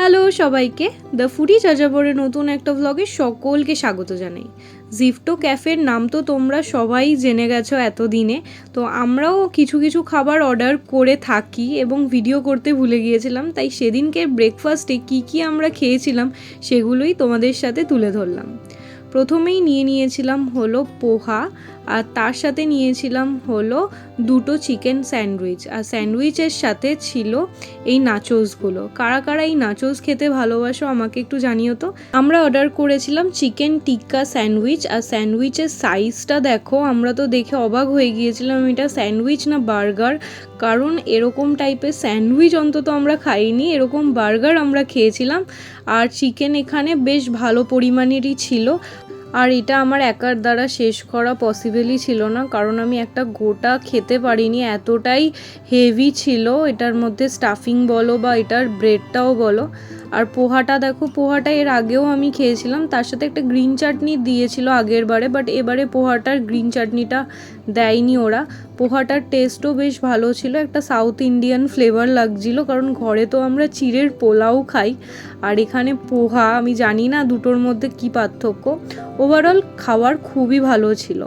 Hello সবাইকে, the foodie যাযাবরের নতুন একটা ভ্লগে সকলকে স্বাগত জানাই। জিফটো ক্যাফের নাম তো তোমরা সবাই জেনে গেছো এতদিনে। তো আমরাও কিছু কিছু খাবার অর্ডার করে থাকি এবং ভিডিও করতে ভুলে গিয়েছিলাম, তাই সেদিনকে ব্রেকফাস্টে কি আমরা খেয়েছিলাম সেগুলোই তোমাদের সাথে তুলে ধরলাম। প্রথমেই নিয়েছিলাম হলো পোহা, আর তার সাথে নিয়েছিলাম হলো দুটো চিকেন স্যান্ডউইচ, আর স্যান্ডউইচের সাথে ছিল এই নাচোসগুলো। কারা কারা এই নাচোস খেতে ভালোবাসো আমাকে একটু জানিও তো। আমরা অর্ডার করেছিলাম চিকেন টিক্কা স্যান্ডউইচ, আর স্যান্ডউইচের সাইজটা দেখো, আমরা তো দেখে অবাক হয়ে গিয়েছিলাম এটা স্যান্ডউইচ না বার্গার, কারণ এরকম টাইপের স্যান্ডউইচ অন্তত আমরা খাইনি, এরকম বার্গার আমরা খেয়েছিলাম। আর চিকেন এখানে বেশ ভালো পরিমাণেরই ছিল, আর এটা আমার একার দ্বারা শেষ করা পসিবলই ছিল না, কারণ আমি একটা গোটা খেতে পারিনি, এতটাই হেভি ছিল এটার মধ্যে স্টাফিং বলো বা এটার ব্রেডটাও বলো। আর পোহাটা দেখো, পোহাটা এর আগেও আমি খেয়েছিলাম, তার সাথে একটা গ্রিন চাটনি দিয়েছিল আগের বারে, বাট এবারে পোহাটার গ্রিন চাটনিটা দেয়নি ওরা। পোহাটার টেস্টও বেশ ভালো ছিল, একটা সাউথ ইন্ডিয়ান ফ্লেভার লাগছিল, কারণ ঘরে তো আমরা চিড়ের পোলাও খাই, আর এখানে পোহা, আমি জানি না দুটোর মধ্যে কি পার্থক্য। ওভারঅল খাবার খুবই ভালো ছিল।